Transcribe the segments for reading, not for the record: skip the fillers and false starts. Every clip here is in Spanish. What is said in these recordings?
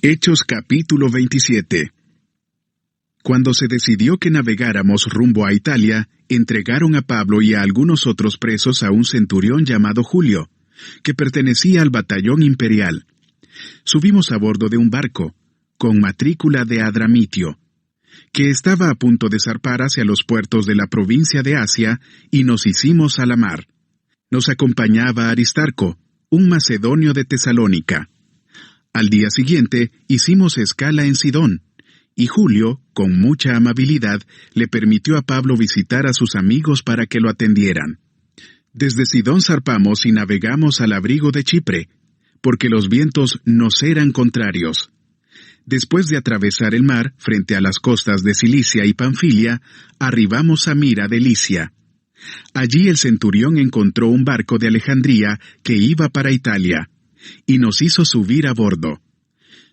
Hechos capítulo 27. Cuando se decidió que navegáramos rumbo a Italia, entregaron a Pablo y a algunos otros presos a un centurión llamado Julio, que pertenecía al batallón imperial. Subimos a bordo de un barco, con matrícula de Adramitio, que estaba a punto de zarpar hacia los puertos de la provincia de Asia, y nos hicimos a la mar. Nos acompañaba Aristarco, un macedonio de Tesalónica. Al día siguiente hicimos escala en Sidón, y Julio, con mucha amabilidad, le permitió a Pablo visitar a sus amigos para que lo atendieran. Desde Sidón zarpamos y navegamos al abrigo de Chipre, porque los vientos nos eran contrarios. Después de atravesar el mar frente a las costas de Cilicia y Panfilia, arribamos a Mira de Licia. Allí el centurión encontró un barco de Alejandría que iba para Italia, y nos hizo subir a bordo.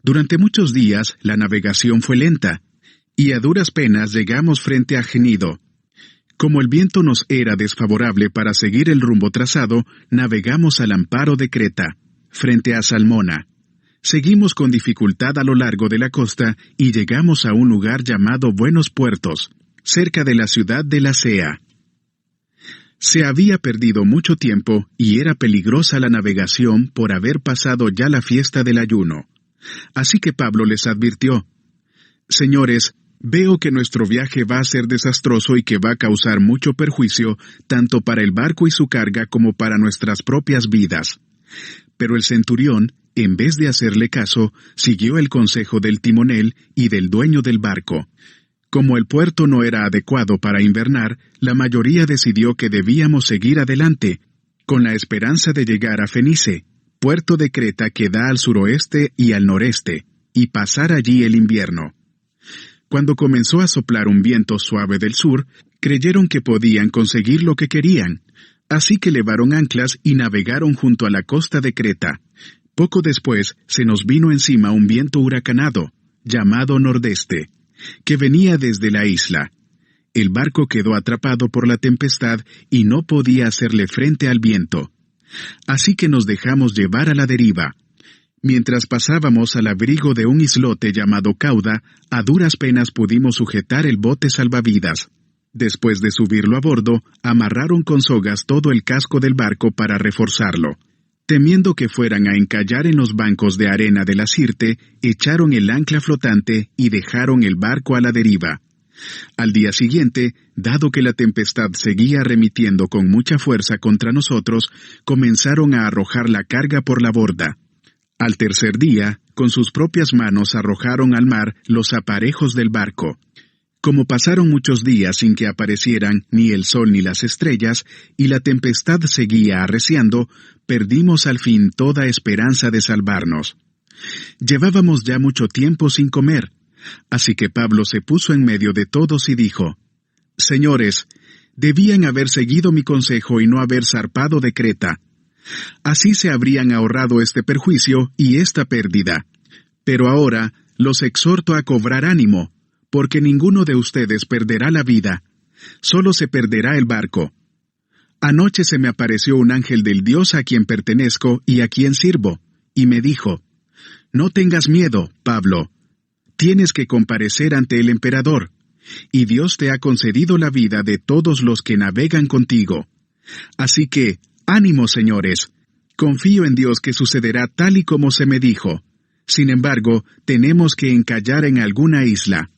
Durante muchos días la navegación fue lenta, y a duras penas llegamos frente a Gnido. Como el viento nos era desfavorable para seguir el rumbo trazado, navegamos al amparo de Creta, frente a Salmona. Seguimos con dificultad a lo largo de la costa y llegamos a un lugar llamado Buenos Puertos, cerca de la ciudad de Lasea. Se había perdido mucho tiempo y era peligrosa la navegación por haber pasado ya la fiesta del ayuno. Así que Pablo les advirtió: «Señores, veo que nuestro viaje va a ser desastroso y que va a causar mucho perjuicio tanto para el barco y su carga como para nuestras propias vidas». Pero el centurión, en vez de hacerle caso, siguió el consejo del timonel y del dueño del barco. Como el puerto no era adecuado para invernar, la mayoría decidió que debíamos seguir adelante, con la esperanza de llegar a Fenice, puerto de Creta que da al suroeste y al noreste, y pasar allí el invierno. Cuando comenzó a soplar un viento suave del sur, creyeron que podían conseguir lo que querían, así que levaron anclas y navegaron junto a la costa de Creta. Poco después se nos vino encima un viento huracanado, llamado nordeste, que venía desde la isla. El barco quedó atrapado por la tempestad y no podía hacerle frente al viento. Así que nos dejamos llevar a la deriva. Mientras pasábamos al abrigo de un islote llamado Cauda, a duras penas pudimos sujetar el bote salvavidas. Después de subirlo a bordo, amarraron con sogas todo el casco del barco para reforzarlo. Temiendo que fueran a encallar en los bancos de arena de la Sirte, echaron el ancla flotante y dejaron el barco a la deriva. Al día siguiente, dado que la tempestad seguía remitiendo con mucha fuerza contra nosotros, comenzaron a arrojar la carga por la borda. Al tercer día, con sus propias manos arrojaron al mar los aparejos del barco. Como pasaron muchos días sin que aparecieran ni el sol ni las estrellas, y la tempestad seguía arreciando, perdimos al fin toda esperanza de salvarnos. Llevábamos ya mucho tiempo sin comer, así que Pablo se puso en medio de todos y dijo: «Señores, debían haber seguido mi consejo y no haber zarpado de Creta. Así se habrían ahorrado este perjuicio y esta pérdida. Pero ahora los exhorto a cobrar ánimo, porque ninguno de ustedes perderá la vida, solo se perderá el barco. Anoche se me apareció un ángel del Dios a quien pertenezco y a quien sirvo, y me dijo: «No tengas miedo, Pablo. Tienes que comparecer ante el emperador, y Dios te ha concedido la vida de todos los que navegan contigo. Así que, ánimo, señores. Confío en Dios que sucederá tal y como se me dijo. Sin embargo, tenemos que encallar en alguna isla».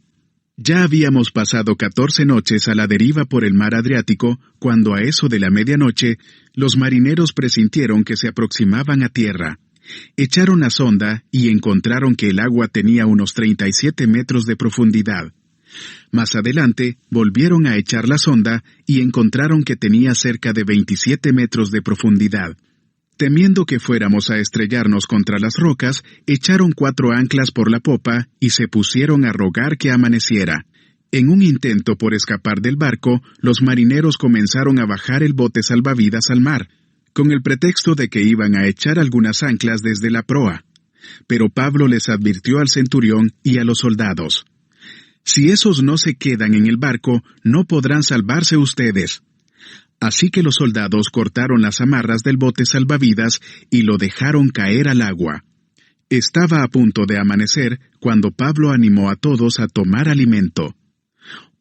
Ya habíamos pasado 14 noches a la deriva por el mar Adriático, cuando a eso de la medianoche, los marineros presintieron que se aproximaban a tierra. Echaron la sonda y encontraron que el agua tenía unos 37 metros de profundidad. Más adelante, volvieron a echar la sonda y encontraron que tenía cerca de 27 metros de profundidad. Temiendo que fuéramos a estrellarnos contra las rocas, echaron 4 anclas por la popa y se pusieron a rogar que amaneciera. En un intento por escapar del barco, los marineros comenzaron a bajar el bote salvavidas al mar, con el pretexto de que iban a echar algunas anclas desde la proa. Pero Pablo les advirtió al centurión y a los soldados: «Si esos no se quedan en el barco, no podrán salvarse ustedes». Así que los soldados cortaron las amarras del bote salvavidas y lo dejaron caer al agua. Estaba a punto de amanecer cuando Pablo animó a todos a tomar alimento.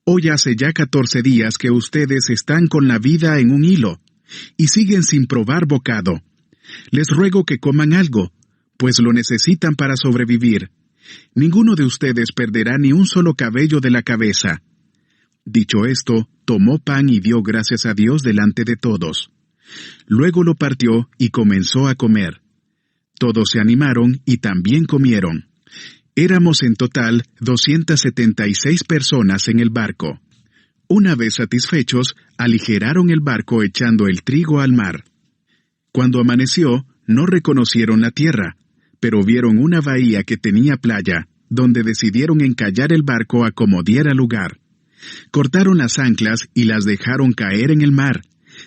Hoy hace ya 14 días que ustedes están con la vida en un hilo, y siguen sin probar bocado. Les ruego que coman algo, pues lo necesitan para sobrevivir. Ninguno de ustedes perderá ni un solo cabello de la cabeza. Dicho esto, tomó pan y dio gracias a Dios delante de todos. Luego lo partió y comenzó a comer. Todos se animaron y también comieron. Éramos en total 276 personas en el barco. Una vez satisfechos, aligeraron el barco echando el trigo al mar. Cuando amaneció, no reconocieron la tierra, pero vieron una bahía que tenía playa, donde decidieron encallar el barco a como diera lugar. Cortaron las anclas y las dejaron caer en el mar,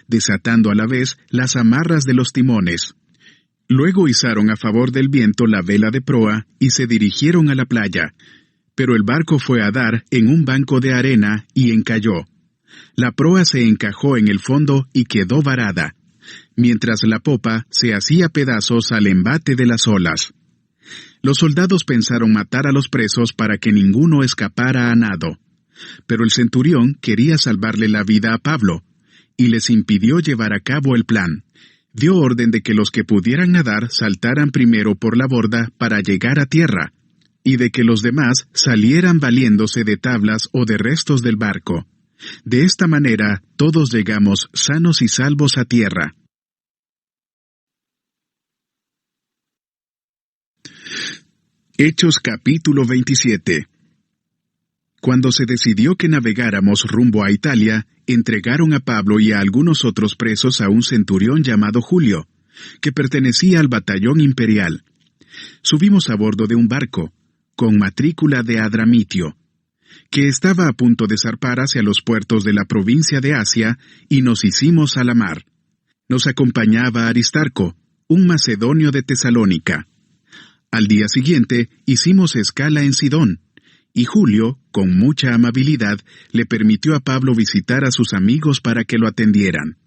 desatando a la vez las amarras de los timones. Luego izaron a favor del viento la vela de proa y se dirigieron a la playa, pero el barco fue a dar en un banco de arena y encalló. La proa se encajó en el fondo y quedó varada, mientras la popa se hacía pedazos al embate de las olas. Los soldados pensaron matar a los presos para que ninguno escapara a nado, pero el centurión quería salvarle la vida a Pablo, y les impidió llevar a cabo el plan. Dio orden de que los que pudieran nadar saltaran primero por la borda para llegar a tierra, y de que los demás salieran valiéndose de tablas o de restos del barco. De esta manera, todos llegamos sanos y salvos a tierra. Hechos capítulo 27. Cuando se decidió que navegáramos rumbo a Italia, entregaron a Pablo y a algunos otros presos a un centurión llamado Julio, que pertenecía al batallón imperial. Subimos a bordo de un barco, con matrícula de Adramitio, que estaba a punto de zarpar hacia los puertos de la provincia de Asia, y nos hicimos a la mar. Nos acompañaba Aristarco, un macedonio de Tesalónica. Al día siguiente hicimos escala en Sidón, y Julio, con mucha amabilidad, le permitió a Pablo visitar a sus amigos para que lo atendieran.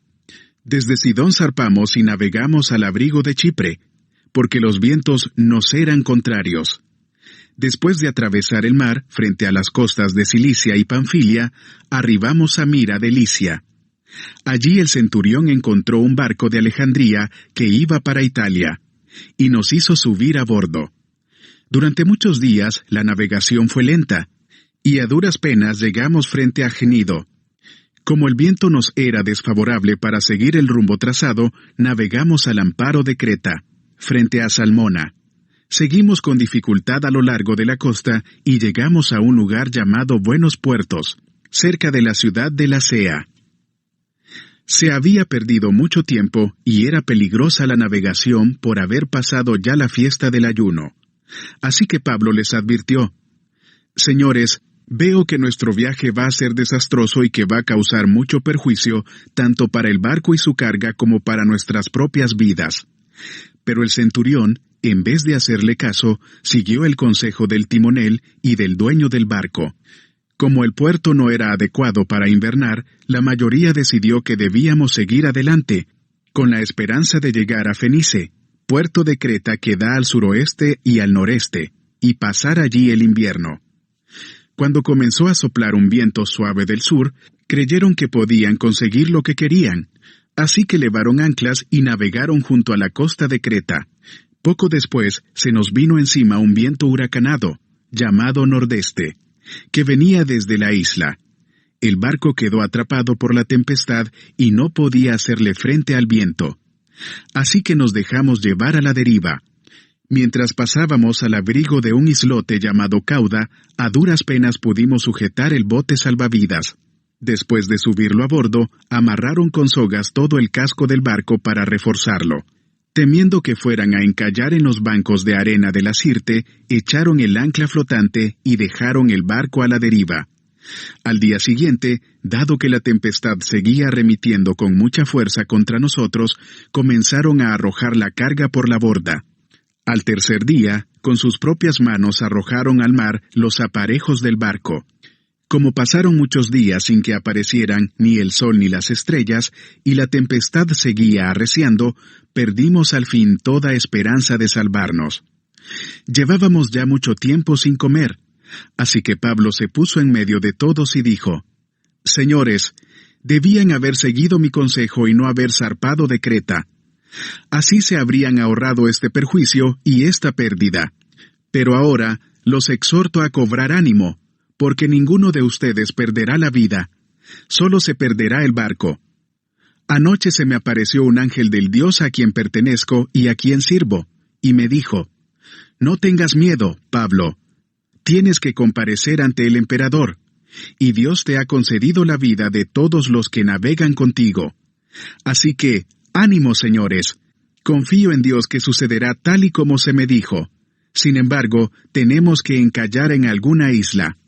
Desde Sidón zarpamos y navegamos al abrigo de Chipre, porque los vientos nos eran contrarios. Después de atravesar el mar frente a las costas de Cilicia y Panfilia, arribamos a Mira de Licia. Allí el centurión encontró un barco de Alejandría que iba para Italia, y nos hizo subir a bordo. Durante muchos días la navegación fue lenta, y a duras penas llegamos frente a Gnido. Como el viento nos era desfavorable para seguir el rumbo trazado, navegamos al amparo de Creta, frente a Salmona. Seguimos con dificultad a lo largo de la costa y llegamos a un lugar llamado Buenos Puertos, cerca de la ciudad de Lasea. Se había perdido mucho tiempo y era peligrosa la navegación por haber pasado ya la fiesta del ayuno. Así que Pablo les advirtió: «Señores, veo que nuestro viaje va a ser desastroso y que va a causar mucho perjuicio tanto para el barco y su carga como para nuestras propias vidas». Pero el centurión, en vez de hacerle caso, siguió el consejo del timonel y del dueño del barco. Como el puerto no era adecuado para invernar, la mayoría decidió que debíamos seguir adelante, con la esperanza de llegar a Fenice, puerto de Creta que da al suroeste y al noreste, y pasar allí el invierno. Cuando comenzó a soplar un viento suave del sur, creyeron que podían conseguir lo que querían, así que levaron anclas y navegaron junto a la costa de Creta. Poco después se nos vino encima un viento huracanado, llamado nordeste, que venía desde la isla. El barco quedó atrapado por la tempestad y no podía hacerle frente al viento. Así que nos dejamos llevar a la deriva. Mientras pasábamos al abrigo de un islote llamado Cauda, a duras penas pudimos sujetar el bote salvavidas. Después de subirlo a bordo, amarraron con sogas todo el casco del barco para reforzarlo. Temiendo que fueran a encallar en los bancos de arena de la Sirte, echaron el ancla flotante y dejaron el barco a la deriva. Al día siguiente, dado que la tempestad seguía remitiendo con mucha fuerza contra nosotros, comenzaron a arrojar la carga por la borda. Al tercer día, con sus propias manos arrojaron al mar los aparejos del barco. Como pasaron muchos días sin que aparecieran ni el sol ni las estrellas, y la tempestad seguía arreciando, perdimos al fin toda esperanza de salvarnos. Llevábamos ya mucho tiempo sin comer, así que Pablo se puso en medio de todos y dijo: Señores, debían haber seguido mi consejo y no haber zarpado de Creta. Así se habrían ahorrado este perjuicio y esta pérdida. Pero ahora los exhorto a cobrar ánimo, porque ninguno de ustedes perderá la vida, solo se perderá el barco. Anoche se me apareció un ángel del Dios a quien pertenezco y a quien sirvo, y me dijo: No tengas miedo, Pablo. Tienes que comparecer ante el emperador, y Dios te ha concedido la vida de todos los que navegan contigo. Así que, ánimo, señores. Confío en Dios que sucederá tal y como se me dijo. Sin embargo, tenemos que encallar en alguna isla.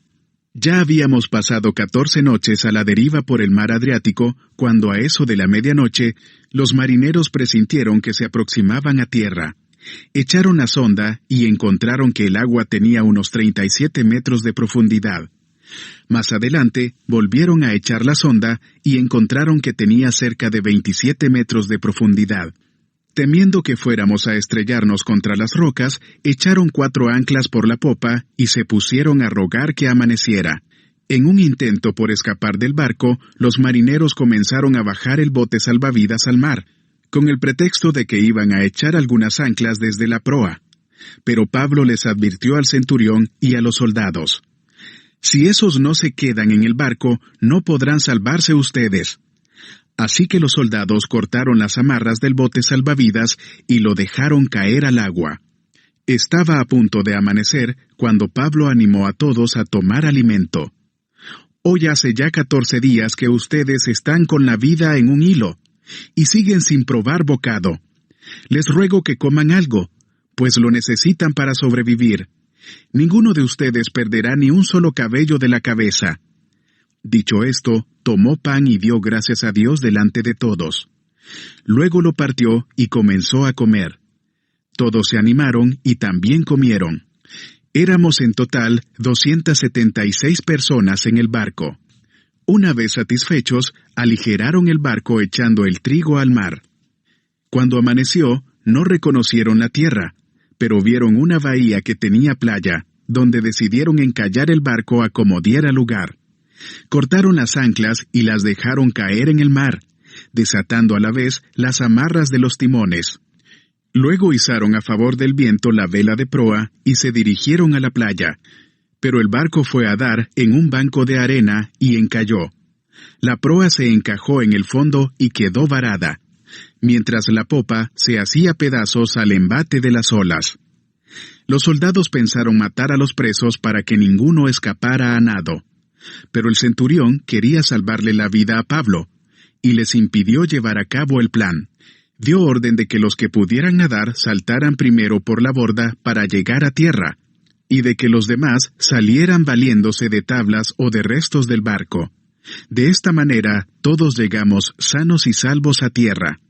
Ya habíamos pasado 14 noches a la deriva por el mar Adriático, cuando a eso de la medianoche, los marineros presintieron que se aproximaban a tierra. Echaron la sonda y encontraron que el agua tenía unos 37 metros de profundidad. Más adelante, volvieron a echar la sonda y encontraron que tenía cerca de 27 metros de profundidad. Temiendo que fuéramos a estrellarnos contra las rocas, echaron 4 anclas por la popa y se pusieron a rogar que amaneciera. En un intento por escapar del barco, los marineros comenzaron a bajar el bote salvavidas al mar, con el pretexto de que iban a echar algunas anclas desde la proa. Pero Pablo les advirtió al centurión y a los soldados: Si esos no se quedan en el barco, no podrán salvarse ustedes. Así que los soldados cortaron las amarras del bote salvavidas y lo dejaron caer al agua. Estaba a punto de amanecer cuando Pablo animó a todos a tomar alimento. Hoy hace ya 14 días que ustedes están con la vida en un hilo, y siguen sin probar bocado. Les ruego que coman algo, pues lo necesitan para sobrevivir. Ninguno de ustedes perderá ni un solo cabello de la cabeza. Dicho esto, tomó pan y dio gracias a Dios delante de todos. Luego lo partió y comenzó a comer. Todos se animaron y también comieron. Éramos en total 276 personas en el barco. Una vez satisfechos, aligeraron el barco echando el trigo al mar. Cuando amaneció, no reconocieron la tierra, pero vieron una bahía que tenía playa, donde decidieron encallar el barco a como diera lugar. Cortaron las anclas y las dejaron caer en el mar, desatando a la vez las amarras de los timones. Luego izaron a favor del viento la vela de proa y se dirigieron a la playa, pero el barco fue a dar en un banco de arena y encalló. La proa se encajó en el fondo y quedó varada, mientras la popa se hacía pedazos al embate de las olas. Los soldados pensaron matar a los presos para que ninguno escapara a nado. Pero el centurión quería salvarle la vida a Pablo, y les impidió llevar a cabo el plan. Dio orden de que los que pudieran nadar saltaran primero por la borda para llegar a tierra, y de que los demás salieran valiéndose de tablas o de restos del barco. De esta manera, todos llegamos sanos y salvos a tierra.